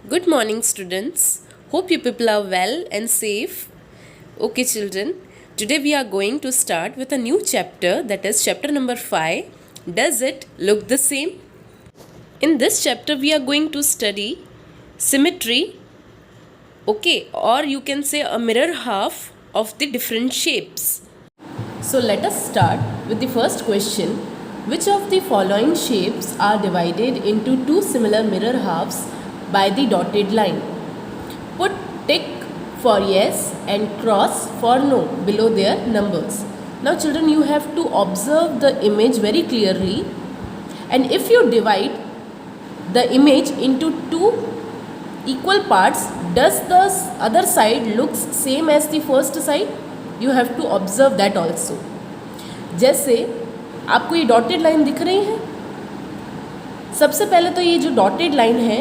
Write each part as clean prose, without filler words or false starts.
Good morning, students. Hope you people are well and safe. Okay, children, today we are going to start with a new chapter, that is chapter number 5. Does it look the same? In this chapter, we are going to study symmetry, okay, or you can say a mirror half of the different shapes. So let us start with the first question. Which of the following shapes are divided into two similar mirror halves by the dotted line? Put tick for yes and cross for no below their numbers. Now children, you have to observe the image very clearly, and if you divide the image into two equal parts, does the other side looks same as the first side? You have to observe that also. जैसे आपको ये dotted line दिख रही है, सबसे पहले तो ये जो डॉटेड लाइन है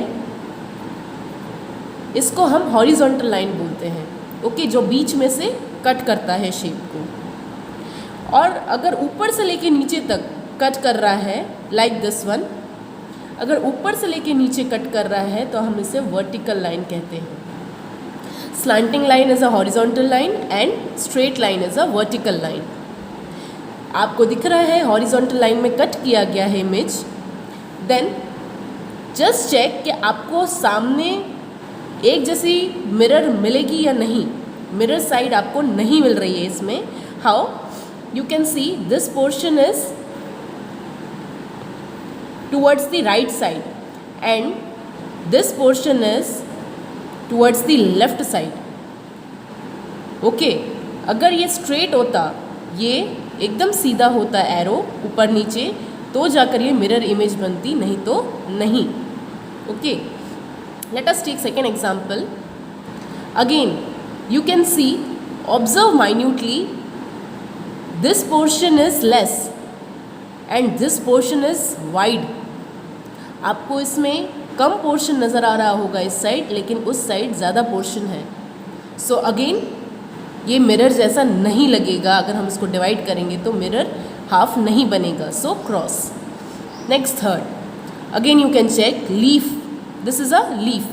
इसको हम हॉरिजॉन्टल लाइन बोलते हैं, ओके, जो बीच में से कट करता है शेप को। और अगर ऊपर से लेके नीचे तक कट कर रहा है लाइक दिस वन, अगर ऊपर से लेके नीचे कट कर रहा है तो हम इसे वर्टिकल लाइन कहते हैं। Slanting line is a horizontal line and straight line is a vertical line. आपको दिख रहा है हॉरिजॉन्टल लाइन में कट किया गया है इमेज। देन जस्ट चेक कि आपको सामने एक जैसी मिरर मिलेगी या नहीं। मिरर साइड आपको नहीं मिल रही है इसमें। How you can see this portion is towards the right side and this portion is towards the left side, okay. अगर ये स्ट्रेट होता, ये एकदम सीधा होता एरो ऊपर नीचे, तो जाकर ये मिरर इमेज बनती, नहीं तो नहीं, okay. Let us take second example. Again you can see, observe minutely, this portion is less and this portion is wide. आपको इसमें कम पोर्शन नज़र आ रहा होगा इस साइड, लेकिन उस साइड ज़्यादा पोर्शन है। सो अगेन ये मिरर जैसा नहीं लगेगा। अगर हम इसको डिवाइड करेंगे तो मिरर हाफ नहीं बनेगा, so cross. Next third, again you can check leaf, this is a leaf,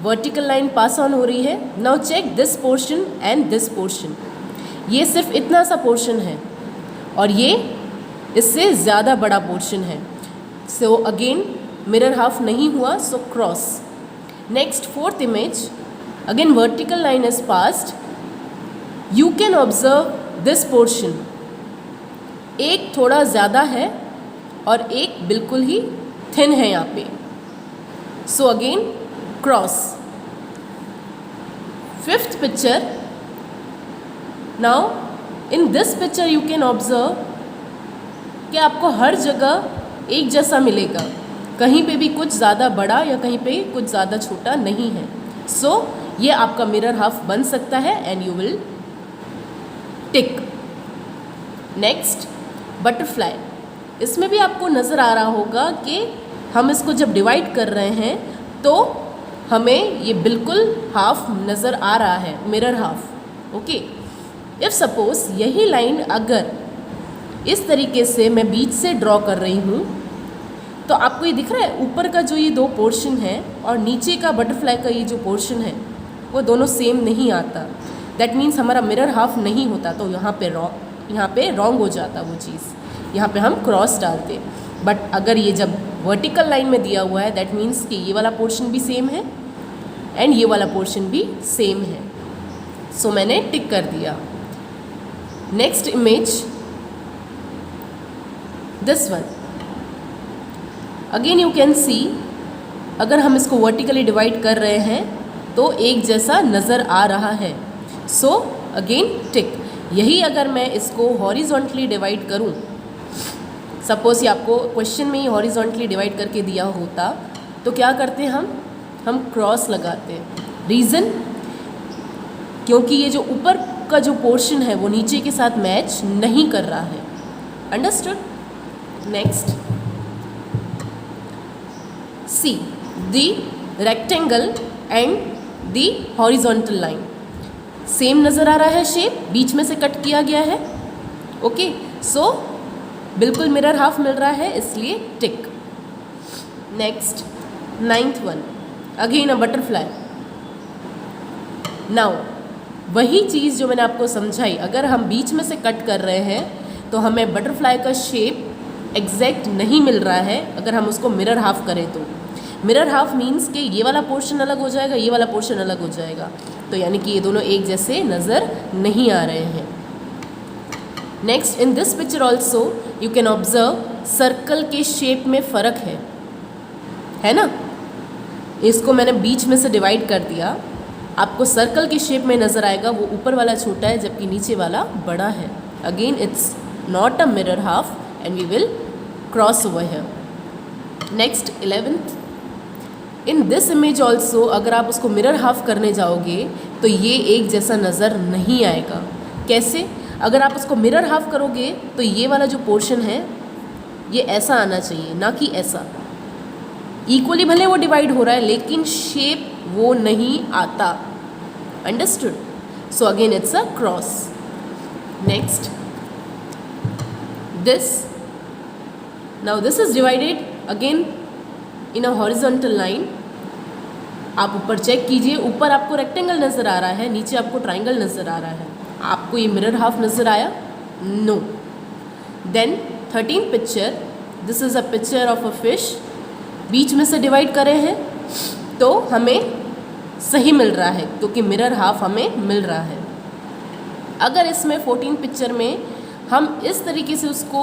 vertical line pass on हो रही है। Now check this portion and this portion, ये सिर्फ इतना सा पोर्शन है और ये इससे ज़्यादा बड़ा पोर्शन है। सो अगेन मिरर हाफ नहीं हुआ, सो cross. Next fourth image, again vertical line is passed, you can observe this portion, एक थोड़ा ज़्यादा है और एक बिल्कुल ही थिन है यहाँ पे, so again cross. Fifth picture, now in this picture you can observe कि आपको हर जगह एक जैसा मिलेगा, कहीं पे भी कुछ ज़्यादा बड़ा या कहीं पे कुछ ज़्यादा छोटा नहीं है। सो ये आपका मिरर हाफ बन सकता है and you will tick. Next butterfly, इसमें भी आपको नज़र आ रहा होगा कि हम इसको जब डिवाइड कर रहे हैं तो हमें ये बिल्कुल हाफ नज़र आ रहा है, mirror half, okay. If suppose यही लाइन अगर इस तरीके से मैं बीच से ड्रॉ कर रही हूँ तो आपको ये दिख रहा है ऊपर का जो ये दो पोर्शन है और नीचे का बटरफ्लाई का ये जो पोर्शन है वो दोनों सेम नहीं आता। दैट मीन्स हमारा मिरर हाफ नहीं होता, तो यहाँ पे रॉन्ग हो जाता वो चीज़। यहाँ पे हम क्रॉस डालते, बट अगर ये जब वर्टिकल लाइन में दिया हुआ है दैट मीन्स कि ये वाला पोर्शन भी सेम है एंड ये वाला पोर्शन भी सेम है। सो मैंने टिक कर दिया। Next image, this one, again you can सी, अगर हम इसको वर्टिकली डिवाइड कर रहे हैं तो एक जैसा नज़र आ रहा है, सो अगेन टिक। यही अगर मैं इसको हॉरिजॉन्टली डिवाइड करूं, सपोज ये आपको क्वेश्चन में ही हॉरिजॉन्टली डिवाइड करके दिया होता तो क्या करते हम क्रॉस लगाते हैं। रीज़न, क्योंकि ये जो ऊपर का जो पोर्शन है वो नीचे के साथ मैच नहीं कर रहा है। Understood? Next, see the rectangle and the horizontal line, same नज़र आ रहा है, शेप बीच में से कट किया गया है, ओके। सो बिल्कुल मिरर हाफ मिल रहा है, इसलिए tick. Next 9th one, again a butterfly. Now वही चीज़ जो मैंने आपको समझाई, अगर हम बीच में से कट कर रहे हैं तो हमें बटरफ्लाई का शेप एग्जैक्ट नहीं मिल रहा है अगर हम उसको मिरर हाफ करें तो। मिरर हाफ मीन्स कि ये वाला पोर्शन अलग हो जाएगा, ये वाला पोर्शन अलग हो जाएगा, तो यानी कि ये दोनों एक जैसे नज़र नहीं आ रहे हैं। Next, in this picture also you can observe circle के शेप में फ़र्क है ना। इसको मैंने बीच में से डिवाइड कर दिया, आपको सर्कल के शेप में नज़र आएगा, वो ऊपर वाला छोटा है जबकि नीचे वाला बड़ा है। Again it's not a mirror half and we will cross over here. Next 11th, in this image also अगर आप उसको मिरर हाफ करने जाओगे तो ये एक जैसा नज़र नहीं आएगा। कैसे? अगर आप उसको मिरर हाफ करोगे तो ये वाला जो पोर्शन है ये ऐसा आना चाहिए, ना कि ऐसा। इक्वली भले वो डिवाइड हो रहा है लेकिन शेप वो नहीं आता। Understood? So again it's a cross. Next, this, now this is divided again in a horizontal line. आप ऊपर चेक कीजिए, ऊपर आपको रेक्टेंगल नज़र आ रहा है, नीचे आपको ट्राइंगल नज़र आ रहा है। आपको ये मिरर हाफ नज़र आया? No. Then 13th picture, this is a picture of a fish. बीच में से डिवाइड करे हैं तो हमें सही मिल रहा है क्योंकि मिरर हाफ हमें मिल रहा है। अगर इसमें 14th पिक्चर में हम इस तरीके से उसको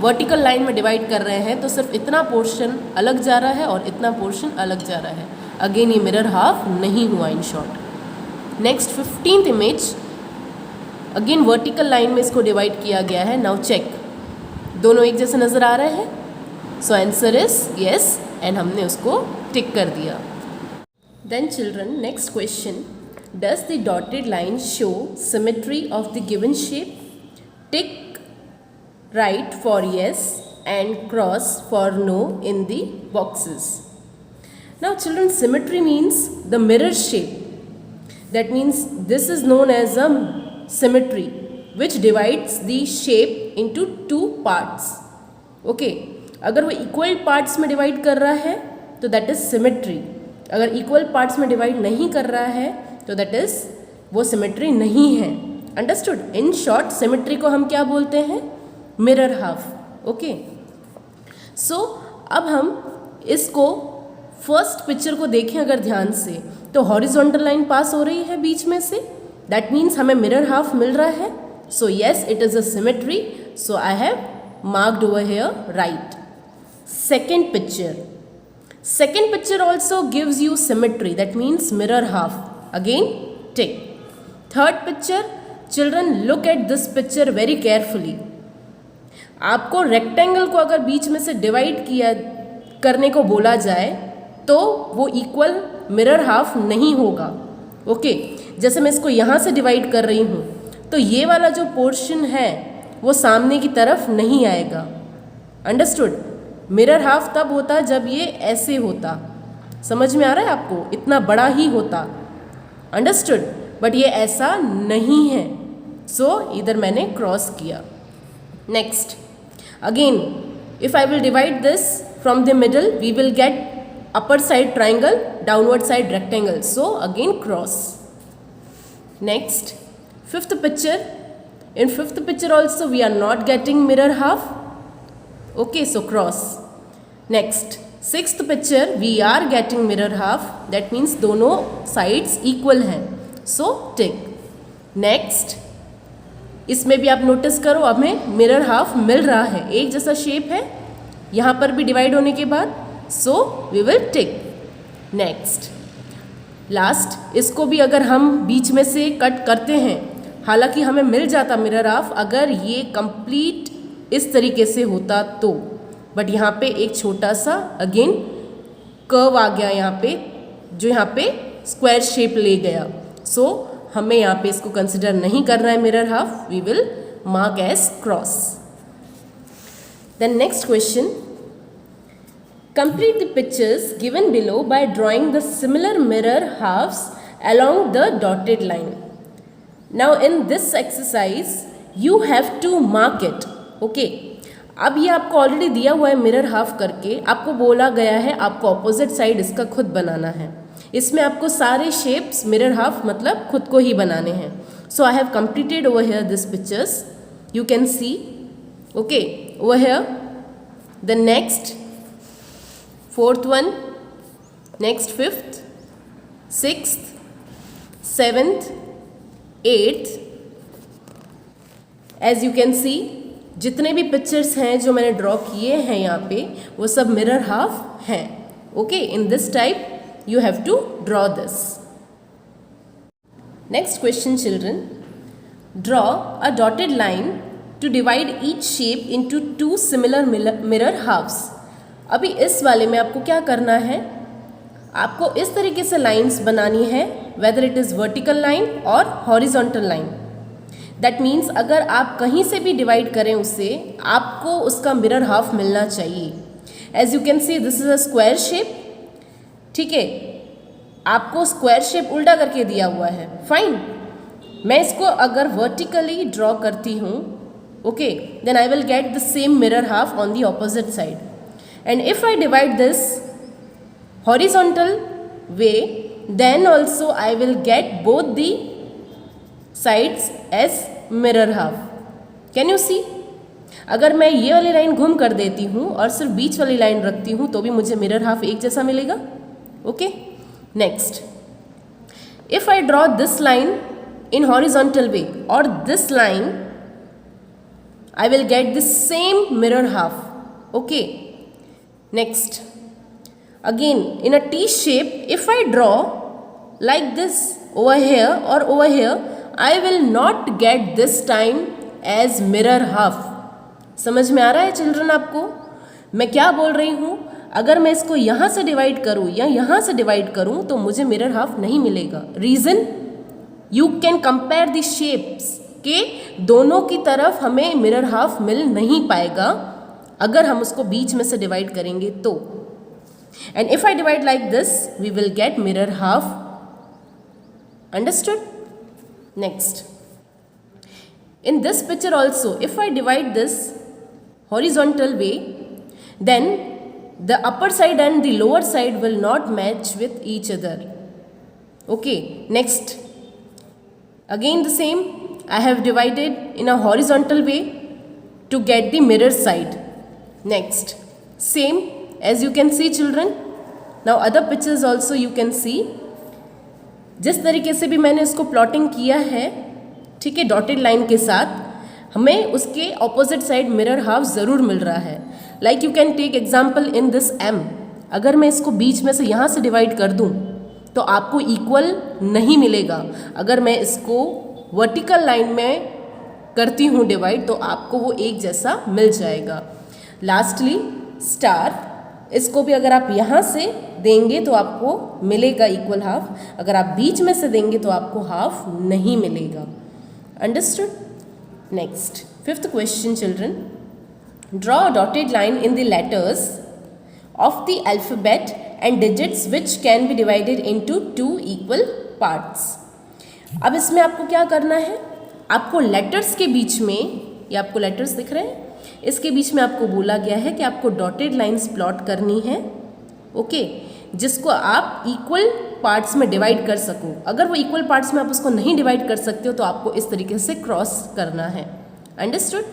वर्टिकल लाइन में डिवाइड कर रहे हैं तो सिर्फ इतना पोर्शन अलग जा रहा है और इतना पोर्शन अलग जा रहा है। अगेन ये मिरर हाफ नहीं हुआ in short. Next 15th image, again vertical line में इसको डिवाइड किया गया है। नाउ चेक, दोनों एक जैसे नज़र आ रहे हैं? So answer is yes and हमने उसको टिक कर दिया। Then children, next question, does the dotted line show symmetry of the given shape? Tick right for yes and cross for no in the boxes. Now children, symmetry means the mirror shape. That means this is known as a symmetry which divides the shape into two parts. Okay, अगर वो equal parts में divide कर रहा है तो that is symmetry. अगर equal parts में divide नहीं कर रहा है तो that is वो symmetry नहीं है। Understood? In short, symmetry को हम क्या बोलते हैं? Mirror half. Okay. So अब हम इसको फर्स्ट पिक्चर को देखें अगर ध्यान से तो हॉरिजॉन्टल लाइन पास हो रही है बीच में से, दैट मीन्स हमें मिरर हाफ मिल रहा है। So yes, it is a symmetry, so I have marked over here right. Second picture also gives you symmetry, that means mirror half, again tick. Third picture, children look at this picture very carefully. आपको rectangle को अगर बीच में से divide किया करने को बोला जाए तो वो इक्वल मिरर हाफ नहीं होगा। ओके, जैसे मैं इसको यहाँ से डिवाइड कर रही हूँ तो ये वाला जो पोर्शन है वो सामने की तरफ नहीं आएगा। अंडरस्टूड? मिरर हाफ तब होता जब ये ऐसे होता। समझ में आ रहा है आपको? इतना बड़ा ही होता। अंडरस्टूड? बट ये ऐसा नहीं है, सो इधर मैंने क्रॉस किया। Next, again if I will divide this from the middle we will get upper side triangle, downward side rectangle, so again cross. Next, fifth picture, in fifth picture also we are not getting mirror half, okay, so cross. Next, sixth picture we are getting mirror half, that means दोनों sides equal हैं, so tick. Next, इसमें भी आप notice करो हमें mirror half मिल रहा है, एक जैसा शेप है यहाँ पर भी डिवाइड होने के बाद, so we will tick. Next, last, इसको भी अगर हम बीच में से कट करते हैं, हालांकि हमें मिल जाता मिरर हाफ अगर ये कंप्लीट इस तरीके से होता तो, बट यहाँ पे एक छोटा सा अगेन कर्व आ गया यहाँ पे, जो यहाँ पे स्क्वायर शेप ले गया, सो हमें यहाँ पे इसको कंसिडर नहीं करना है mirror half, we will mark as cross. Then next question, complete the pictures given below by drawing the similar mirror halves along the dotted line. Now in this exercise you have to mark it. Okay, अब ये आपको already दिया हुआ है mirror half करके, आपको बोला गया है आपको ऑपोजिट साइड इसका खुद बनाना है। इसमें आपको सारे शेप्स मिरर हाफ मतलब खुद को ही बनाने हैं. So I have completed over here this pictures. You can see. Okay, over here the next, fourth one, next fifth, sixth, seventh, eighth. As you can see जितने भी पिक्चर्स हैं जो मैंने ड्रॉ किए हैं यहाँ पे वो सब मिरर हाफ हैं. Okay, in this type you have to draw this. Next question children. Draw a dotted line to divide each shape into two similar mirror halves. अभी इस वाले में आपको क्या करना है, आपको इस तरीके से लाइंस बनानी है, whether it is vertical line or horizontal line. That means अगर आप कहीं से भी डिवाइड करें उसे, आपको उसका मिरर हाफ मिलना चाहिए. As you can see this is a square shape. ठीक है, आपको स्क्वायर शेप उल्टा करके दिया हुआ है. फाइन, मैं इसको अगर वर्टिकली ड्रॉ करती हूँ, okay, then I will get the same mirror half on the opposite side. And if I divide this horizontal way, then also I will get both the sides as mirror half. Can you see? अगर मैं ये वाली line घूम कर देती हूँ और सिर्फ बीच वाली लाइन रखती हूँ तो भी मुझे मिरर हाफ एक जैसा मिलेगा. Okay, next, if I draw this line in horizontal way or this line, I will get the same mirror half. Okay, next, again in a T shape, if I draw like this over here or over here, I will not get this time as mirror half. समझ में आ रहा है children आपको मैं क्या बोल रही हूँ? अगर मैं इसको यहाँ से डिवाइड करूँ या यहाँ से डिवाइड करूँ तो मुझे मिरर हाफ नहीं मिलेगा. Reason, you can compare the shapes के दोनों की तरफ हमें मिरर हाफ मिल नहीं पाएगा अगर हम उसको बीच में से डिवाइड करेंगे तो. And if I divide like this we will get mirror half. Understood? Next, in this picture also if I divide this horizontal way, then the upper side and the lower side will not match with each other. Okay, next, again the same, I have divided in a horizontal way to get the mirror side. Next, same as you can see children. Now other pictures also you can see. जिस तरीके से भी मैंने इसको plotting किया है, ठीक है, डॉटेड लाइन के साथ, हमें उसके ऑपोजिट साइड मिरर हाफ ज़रूर मिल रहा है. Like you can take example in this M. अगर मैं इसको बीच में से यहाँ से डिवाइड कर दूँ तो आपको इक्वल नहीं मिलेगा. अगर मैं इसको वर्टिकल लाइन में करती हूँ डिवाइड तो आपको वो एक जैसा मिल जाएगा. लास्टली स्टार, इसको भी अगर आप यहाँ से देंगे तो आपको मिलेगा इक्वल हाफ, अगर आप बीच में से देंगे तो आपको हाफ नहीं मिलेगा. Understood? Next, fifth question children. Draw a dotted line in the letters of the alphabet and digits which can be divided into two equal parts. अब इसमें आपको क्या करना है, आपको लेटर्स के बीच में, ये आपको लेटर्स दिख रहे हैं, इसके बीच में आपको बोला गया है कि आपको डॉटेड लाइंस प्लॉट करनी है. ओके, जिसको आप इक्वल पार्ट्स में डिवाइड कर सको. अगर वो इक्वल पार्ट्स में आप उसको नहीं डिवाइड कर सकते हो तो आपको इस तरीके से क्रॉस करना है. Understood?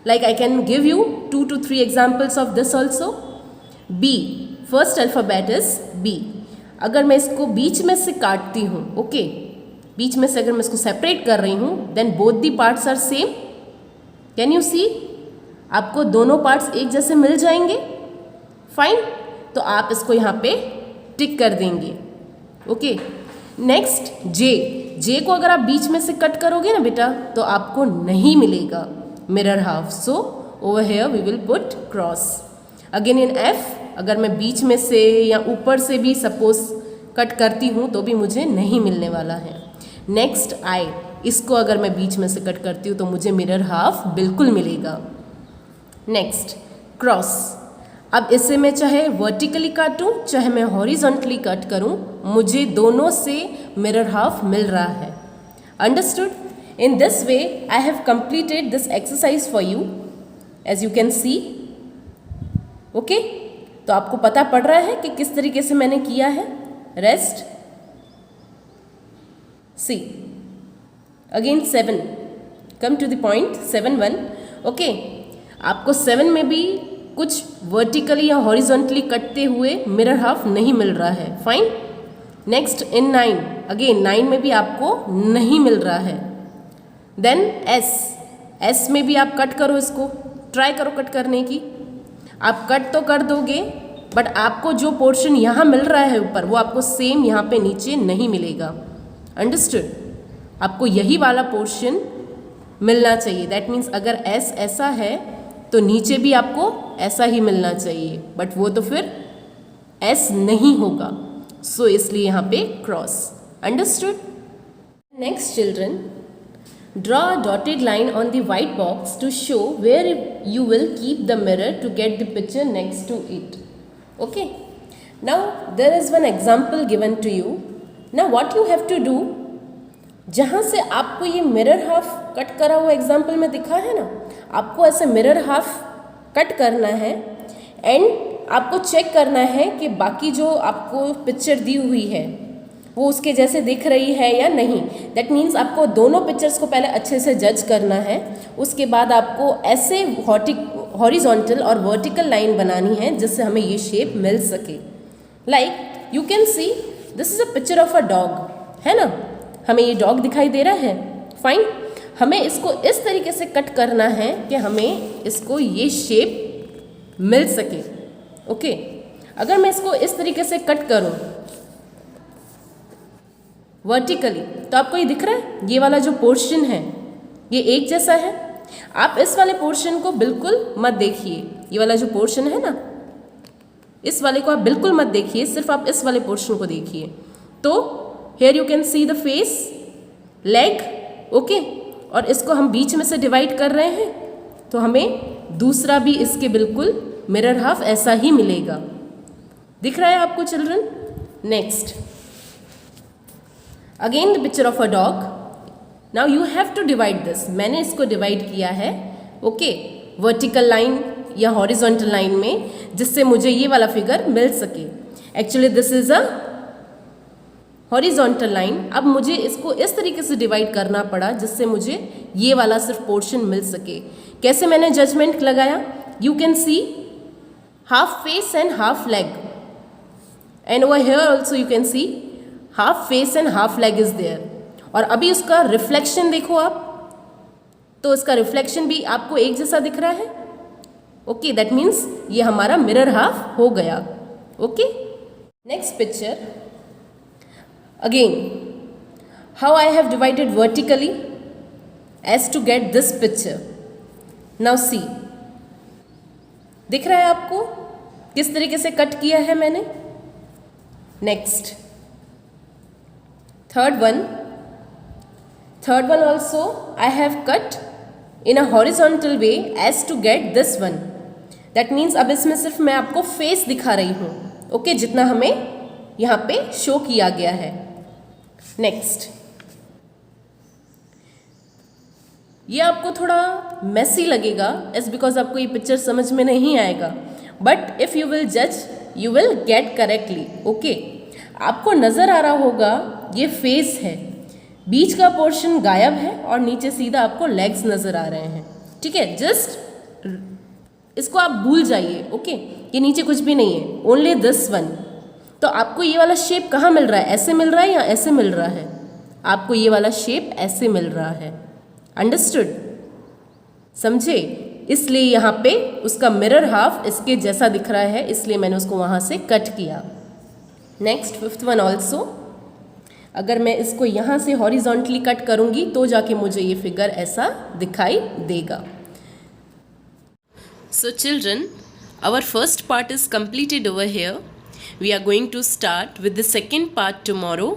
Like I can give you 2 to 3 examples of this also. B, first alphabet is B. अगर मैं इसको बीच में से काटती हूँ, ओके, बीच में से अगर मैं इसको सेपरेट कर रही हूँ, then both the parts are same. Can you see? आपको दोनों पार्ट्स एक जैसे मिल जाएंगे. फाइन, तो आप इसको यहाँ पे टिक कर देंगे. ओके, नेक्स्ट J को अगर आप बीच में से कट करोगे ना बेटा तो आपको नहीं मिलेगा mirror half. So over here we will put cross. Again in F, अगर मैं बीच में से या ऊपर से भी सपोज कट करती हूँ तो भी मुझे नहीं मिलने वाला है. नेक्स्ट I, इसको अगर मैं बीच में से कट करती हूँ तो मुझे मिरर हाफ बिल्कुल मिलेगा. नेक्स्ट क्रॉस, अब इसे मैं चाहे वर्टिकली काटूँ चाहे मैं हॉरिजॉन्टली कट करूँ, मुझे दोनों से मिरर हाफ मिल रहा है. Understood? In this way, I have completed this exercise for you, as you can see. Okay? तो आपको पता पड़ रहा है कि किस तरीके से मैंने किया है. Rest see again 7, come to the point 7-1. Okay, आपको 7 में भी कुछ वर्टिकली या हॉरिजॉन्टली कटते हुए मिरर हाफ नहीं मिल रहा है. फाइन. नेक्स्ट इन 9, अगेन 9 में भी आपको नहीं मिल रहा है. देन एस में भी आप कट करो, इसको ट्राई करो कट करने की. आप कट तो कर दोगे बट आपको जो पोर्शन यहाँ मिल रहा है ऊपर वो आपको सेम यहाँ पे नीचे नहीं मिलेगा. अंडरस्टूड? आपको यही वाला पोर्शन मिलना चाहिए. दैट मीन्स अगर एस ऐसा है तो नीचे भी आपको ऐसा ही मिलना चाहिए, बट वो तो फिर एस नहीं होगा. सो इसलिए यहाँ पे cross. Understood? Next children, draw a dotted line on the white box to show where you will keep the mirror to get the picture next to it. Okay, now there is one example given to you. Now what you have to do, जहाँ से आपको ये mirror half cut करा हुआ example में दिखा है ना, आपको ऐसे मिरर हाफ कट करना है एंड आपको चेक करना है कि बाकी जो आपको पिक्चर दी हुई है वो उसके जैसे दिख रही है या नहीं. दैट मीन्स आपको दोनों पिक्चर्स को पहले अच्छे से जज करना है. उसके बाद आपको ऐसे हॉरिजॉन्टल और वर्टिकल लाइन बनानी है जिससे हमें ये शेप मिल सके. Like you can see this is a picture of a dog, है ना. हमें ये डॉग दिखाई दे रहा है. फाइन. हमें इसको इस तरीके से कट करना है कि हमें इसको ये शेप मिल सके. ओके, अगर मैं इसको इस तरीके से कट करूं वर्टिकली तो आपको ये दिख रहा है, ये वाला जो पोर्शन है ये एक जैसा है. आप इस वाले पोर्शन को बिल्कुल मत देखिए. ये वाला जो पोर्शन है ना, इस वाले को आप बिल्कुल मत देखिए, सिर्फ आप इस वाले पोर्शन को देखिए. तो here you can see the face, leg. Okay, और इसको हम बीच में से डिवाइड कर रहे हैं तो हमें दूसरा भी इसके बिल्कुल मिरर हाफ ऐसा ही मिलेगा. दिख रहा है आपको children? Next, again the picture of a dog. Now you have to divide this. मैंने इसको डिवाइड किया है ओके वर्टिकल लाइन या हॉरिजॉन्टल लाइन में, जिससे मुझे ये वाला फिगर मिल सके. Actually this is a horizontal line. अब मुझे इसको इस तरीके से डिवाइड करना पड़ा जिससे मुझे ये वाला सिर्फ पोर्शन मिल सके. कैसे मैंने जजमेंट लगाया? You can see half face and half leg, and over here also you can see half face and half leg is there. और अभी उसका रिफ्लेक्शन देखो आप, तो इसका रिफ्लेक्शन भी आपको एक जैसा दिख रहा है. ओके, दैट मीन्स ये हमारा मिरर हाफ हो गया. Okay, next picture. Again how I have divided vertically as to get this picture. Now see, दिख रहा है आपको किस तरीके से कट किया है मैंने. Next, third one also I have cut in a horizontal way as to get this one. That means अब इसमें सिर्फ मैं आपको फेस दिखा रही हूँ. ओके, जितना हमें यहाँ पे शो किया गया है. नेक्स्ट, ये आपको थोड़ा मेसी लगेगा इज बिकॉज आपको ये पिक्चर समझ में नहीं आएगा, बट इफ़ यू विल जज you will get correctly. Okay, आपको नज़र आ रहा होगा ये फेस है, बीच का पोर्शन गायब है और नीचे सीधा आपको लेग्स नज़र आ रहे हैं. ठीक है, जस्ट इसको आप भूल जाइए. ओके, ये नीचे कुछ भी नहीं है, ओनली दिस वन. तो आपको ये वाला शेप कहाँ मिल रहा है? ऐसे मिल रहा है या ऐसे मिल रहा है? आपको ये वाला शेप ऐसे मिल रहा है. अंडरस्टूड? समझे? इसलिए यहाँ पे उसका मिरर हाफ इसके जैसा दिख रहा है, इसलिए मैंने उसको वहाँ से कट किया. Next, fifth one also. अगर मैं इसको यहाँ से हॉरिजॉन्टली कट करूँगी तो जाके मुझे ये फिगर ऐसा दिखाई देगा. So children, our first part is completed over here. We are going to start with the second part tomorrow.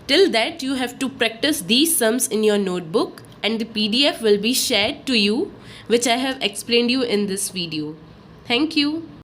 Till that, you have to practice these sums in your notebook, and the PDF will be shared to you, which I have explained you in this video. Thank you.